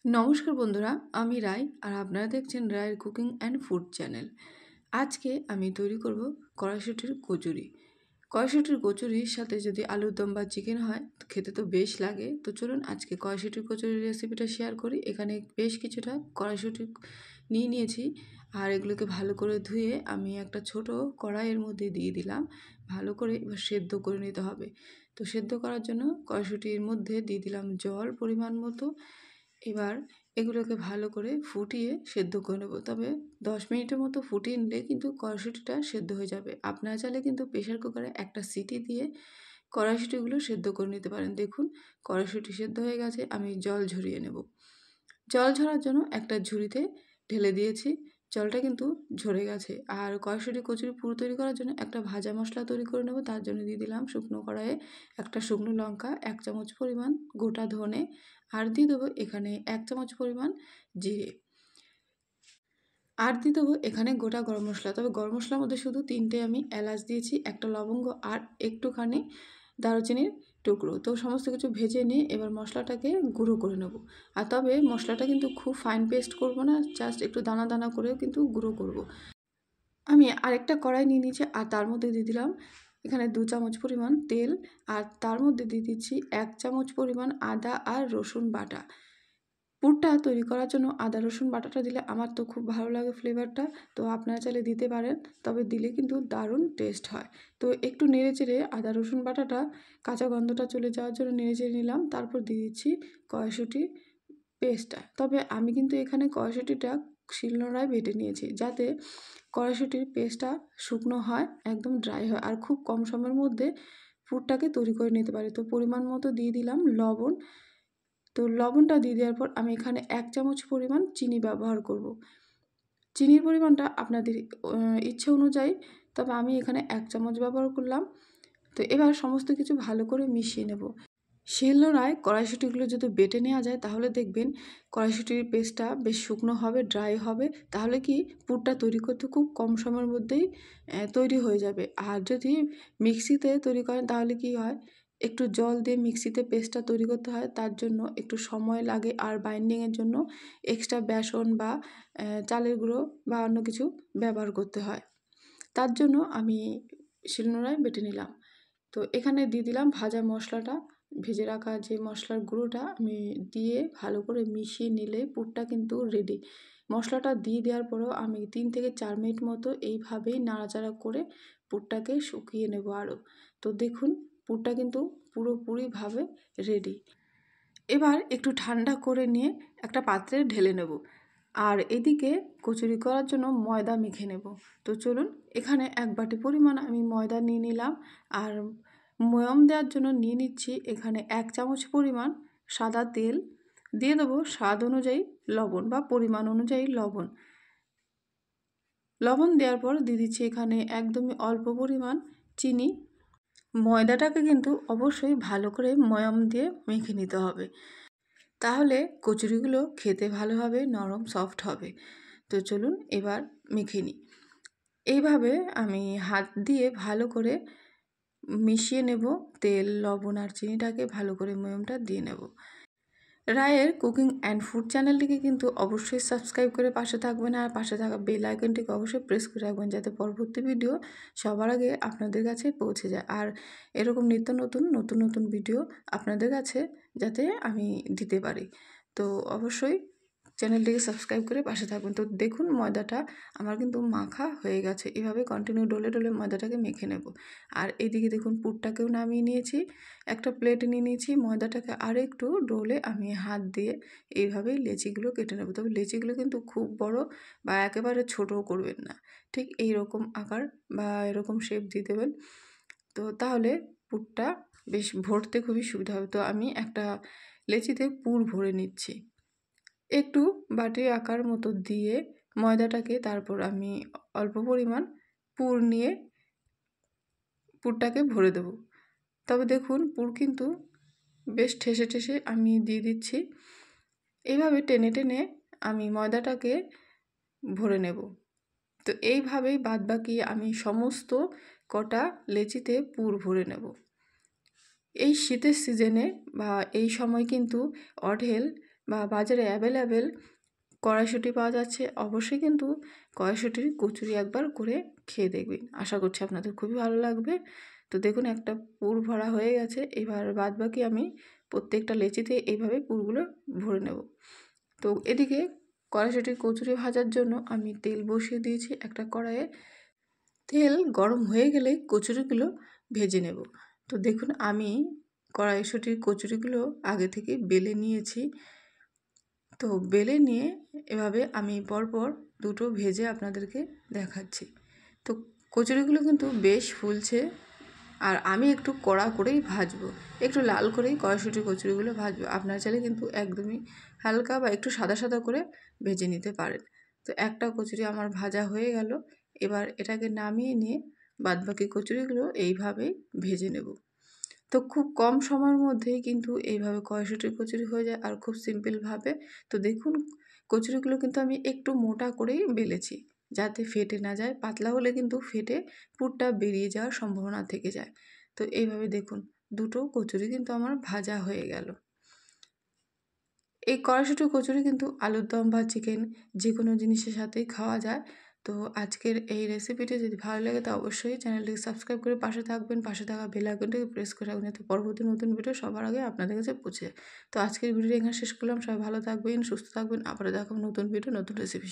নমস্কার বন্ধুরা, আমি রায় আর আপনারা দেখছেন রায়ের কুকিং অ্যান্ড ফুড চ্যানেল। আজকে আমি তৈরি করব কড়াইশুঁটির কচুরি। কড়াইশুঁটির কচুরির সাথে যদি আলুর দম বা চিকেন হয় তো খেতে তো বেশ লাগে। তো চলুন আজকে কড়াইশুঁটির কচুরির রেসিপিটা শেয়ার করি। এখানে বেশ কিছুটা কড়াইশুঁটি নিয়েছি আর এগুলোকে ভালো করে ধুয়ে আমি একটা ছোট কড়াইয়ের মধ্যে দিয়ে দিলাম। ভালো করে এবার সেদ্ধ করে নিতে হবে। তো সেদ্ধ করার জন্য কড়াইশুঁটির মধ্যে দিয়ে দিলাম জল পরিমাণ মতো। এবার এগুলোকে ভালো করে ফুটিয়ে সেদ্ধ করে নেব। তবে 10 মিনিটের মতো ফুটিয়ে নিলে কিন্তু কড়াইশুঁটিটা সেদ্ধ হয়ে যাবে। আপনারা চাইলে কিন্তু প্রেশার কুকারে একটা সিটি দিয়ে কড়াইশুঁটিগুলো সেদ্ধ করে নিতে পারেন। দেখুন কড়াইশুঁটি সেদ্ধ হয়ে গেছে, আমি জল ঝরিয়ে নেব। জল ঝরার জন্য একটা ঝুড়িতে ঢেলে দিয়েছি। জলটা কিন্তু ঝরে গেছে। আর কড়াইশুঁটি কচুরি পুর তৈরি করার জন্য একটা ভাজা মশলা তৈরি করে নেব। তার জন্য দিয়ে দিলাম শুকনো কড়াইয়ে একটা শুকনো লঙ্কা, 1 চামচ পরিমাণ গোটা ধনে, আর দিয়ে দেবো এখানে 1 চামচ পরিমাণ জিরে, আর দিয়ে দেবো এখানে গোটা গরম মশলা। তবে গরম মশলার মধ্যে শুধু 3টে আমি এলাচ দিয়েছি, একটা লবঙ্গ আর একটুখানি দারুচিনির টুকরো। তো সমস্ত কিছু ভেজে নিয়ে এবার মশলাটাকে গুঁড়ো করে নেব। আর তবে মশলাটা কিন্তু খুব ফাইন পেস্ট করব না, জাস্ট একটু দানা দানা করেও কিন্তু গুঁড়ো করব। আমি আরেকটা কড়াই নিয়ে নিয়েছি আর তার মধ্যে দিয়ে দিলাম এখানে 2 চামচ পরিমাণ তেল, আর তার মধ্যে দিয়ে দিচ্ছি 1 চামচ পরিমাণ আদা আর রসুন বাটা। পুরটা তৈরি করার জন্য আদা রসুন বাটাটা দিলে আমার তো খুব ভালো লাগে ফ্লেভারটা। তো আপনারা চাইলে দিতে পারেন, তবে দিলে কিন্তু দারুণ টেস্ট হয়। তো একটু নেড়ে চেড়ে আদা রসুন বাটাটা কাঁচা গন্ধটা চলে যাওয়ার জন্য নেড়ে চেড়ে নিলাম। তারপর দিয়ে দিচ্ছি কড়াইশুঁটি পেস্টটা। তবে আমি কিন্তু এখানে কড়াইশুঁটিটা শিলনোড়ায় বেটে নিয়েছি, যাতে কড়াইশুঁটির পেস্টটা শুকনো হয়, একদম ড্রাই হয় আর খুব কম সময়ের মধ্যে পুরটাকে তৈরি করে নিতে পারি। তো পরিমাণ মতো দিয়ে দিলাম লবণ। তো লবণটা দিয়ে দেওয়ার পর আমি এখানে 1 চামচ পরিমাণ চিনি ব্যবহার করব। চিনির পরিমাণটা আপনাদের ইচ্ছে অনুযায়ী, তবে আমি এখানে 1 চামচ ব্যবহার করলাম। তো এবার সমস্ত কিছু ভালো করে মিশিয়ে নেব। শিলনোড়ায় কড়াইশুঁটিগুলো যদি বেটে নেওয়া যায় তাহলে দেখবেন কড়াইশুঁটির পেস্টটা বেশ শুকনো হবে, ড্রাই হবে। তাহলে কি পুরটা তৈরি করতে খুব কম সময়ের মধ্যেই তৈরি হয়ে যাবে। আর যদি মিক্সিতে তৈরি করেন তাহলে কি হয়, একটু জল দিয়ে মিক্সিতে পেস্টটা তৈরি করতে হয়, তার জন্য একটু সময় লাগে। আর বাইন্ডিংয়ের জন্য এক্সট্রা বেসন বা চালের গুঁড়ো বা অন্য কিছু ব্যবহার করতে হয়। তার জন্য আমি শিলনোড়ায় বেটে নিলাম। তো এখানে দিয়ে দিলাম ভাজা মশলাটা, ভেজে রাখা যে মশলার গুঁড়োটা আমি দিয়ে ভালো করে মিশিয়ে নিলে পুরটা কিন্তু রেডি। মশলাটা দিয়ে দেওয়ার পরেও আমি 3 থেকে 4 মিনিট মতো এইভাবেই নাড়াচাড়া করে পুরটাকে শুকিয়ে নেব আরও। তো দেখুন পুরটা কিন্তু পুরোপুরিভাবে রেডি। এবার একটু ঠান্ডা করে নিয়ে একটা পাত্রে ঢেলে নেব। আর এদিকে কচুরি করার জন্য ময়দা মেখে নেব। তো চলুন এখানে 1 বাটি পরিমাণ আমি ময়দা নিয়ে নিলাম। আর ময়াম দেওয়ার জন্য নিয়ে নিচ্ছি এখানে 1 চামচ পরিমাণ সাদা তেল, দিয়ে দেবো স্বাদ অনুযায়ী লবণ বা পরিমাণ অনুযায়ী লবণ। লবণ দেওয়ার পর দিয়ে দিচ্ছি এখানে একদমই অল্প পরিমাণ চিনি। ময়দাটাকে কিন্তু অবশ্যই ভালো করে ময়াম দিয়ে মেখে নিতে হবে, তাহলে কচুরিগুলো খেতে ভালো হবে, নরম সফট হবে। তো চলুন এবার মেখে নিই। এইভাবে আমি হাত দিয়ে ভালো করে মিশিয়ে নেব। তেল, লবণ আর চিনিটাকে ভালো করে ময়ামটা দিয়ে নেব। রায়ের কুকিং অ্যান্ড ফুড চ্যানেলটিকে কিন্তু অবশ্যই সাবস্ক্রাইব করে পাশে থাকবেন, আর পাশে থাকা বেল আইকনটিকে অবশ্যই প্রেস করে রাখবেন, যাতে পরবর্তী ভিডিও সবার আগে আপনাদের কাছে পৌঁছে যায়। আর এরকম নিত্য নতুন নতুন ভিডিও আপনাদের কাছে যাতে আমি দিতে পারি। তো অবশ্যই চ্যানেলটিকে সাবস্ক্রাইব করে পাশে থাকবেন। তো দেখুন ময়দাটা আমার কিন্তু মাখা হয়ে গেছে। এভাবে কন্টিনিউ ডলে ডলে ময়দাটাকে মেখে নেব। আর এদিকে দেখুন পুরটাকেও নামিয়ে নিয়েছি, একটা প্লেটে নিয়ে নিয়েছি। ময়দাটাকে আরও একটু ডলে আমি হাত দিয়ে এইভাবেই লেচিগুলো কেটে নেব। তবে লেচিগুলো কিন্তু খুব বড় বা একেবারে ছোটও করবেন না, ঠিক এই রকম আকার বা এরকম শেপ দিয়ে দেবেন। তো তাহলে পুরটা বেশ ভরতে খুবই সুবিধা হবে। তো আমি একটা লেচিতে পুর ভরে নিচ্ছি, একটু বাটির আকার মতো দিয়ে ময়দাটাকে, তারপর আমি অল্প পরিমাণ পুর নিয়ে পুরটাকে ভরে দেব। তবে দেখুন পুর কিন্তু বেশ ঠেসে ঠেসে আমি দিয়ে দিচ্ছি। এইভাবে টেনে টেনে আমি ময়দাটাকে ভরে নেব। তো এইভাবেই বাদবাকি আমি সমস্ত কটা লেচিতে পুর ভরে নেব। এই শীতের সিজনে বা এই সময় কিন্তু অঢেল বা বাজারে অ্যাভেলেবেল কড়াইশুঁটি পাওয়া যাচ্ছে, অবশ্যই কিন্তু কড়াইশুঁটির কচুরি একবার করে খেয়ে দেখবেন। আশা করছি আপনাদের খুবই ভালো লাগবে। তো দেখুন একটা পুর ভরা হয়ে গেছে। এবার বাদবাকি আমি প্রত্যেকটা লেচিতে এইভাবে পুরগুলো ভরে নেব। তো এদিকে কড়াইশুঁটির কচুরি ভাজার জন্য আমি তেল বসিয়ে দিয়েছি একটা কড়াইয়ে। তেল গরম হয়ে গেলে কচুরিগুলো ভেজে নেব। তো দেখুন আমি কড়াইশুঁটির কচুরিগুলো আগে থেকে বেলে নিয়েছি। তো বেলে নিয়ে এভাবে আমি পরপর দুটো ভেজে আপনাদেরকে দেখাচ্ছি। তো কচুরিগুলো কিন্তু বেশ ফুলছে, আর আমি একটু কড়া করেই ভাজবো, একটু লাল করেই কড়াইশুঁটির কচুরিগুলো ভাজবো। আপনারা চাইলে কিন্তু একদমই হালকা বা একটু সাদা সাদা করে ভেজে নিতে পারেন। তো একটা কচুরি আমার ভাজা হয়ে গেল। এবার এটাকে নামিয়ে নিয়ে বাদবাকি কচুরিগুলো এইভাবেই ভেজে নেব। তো খুব কম সময়ের মধ্যেই কিন্তু এইভাবে কড়াইশুঁটির কচুরি হয়ে যায়, আর খুব সিম্পলভাবে। তো দেখুন কচুরিগুলো কিন্তু আমি একটু মোটা করেই বেলেছি, যাতে ফেটে না যায়। পাতলা হলে কিন্তু ফেটে পুরটা বেরিয়ে যাওয়ার সম্ভাবনা থেকে যায়। তো এইভাবে দেখুন দুটো কচুরি কিন্তু আমার ভাজা হয়ে গেল। এই কড়াইশুঁটির কচুরি কিন্তু আলুর দম বা চিকেন যে কোনো জিনিসের সাথেই খাওয়া যায়। তো আজকের এই রেসিপিটি যদি ভালো লাগে তো অবশ্যই চ্যানেলটিকে সাবস্ক্রাইব করে পাশে থাকবেন। পাশে থাকা বেল আইকনটিকে প্রেস করে রাখবেন, যাতে পরবর্তী নতুন ভিডিও সবার আগে আপনাদের কাছে পৌঁছে। তো আজকের ভিডিওটি এখানে শেষ করলাম। সবাই ভালো থাকবেন, সুস্থ থাকবেন। আবারও দেখাবো নতুন ভিডিও, নতুন রেসিপি।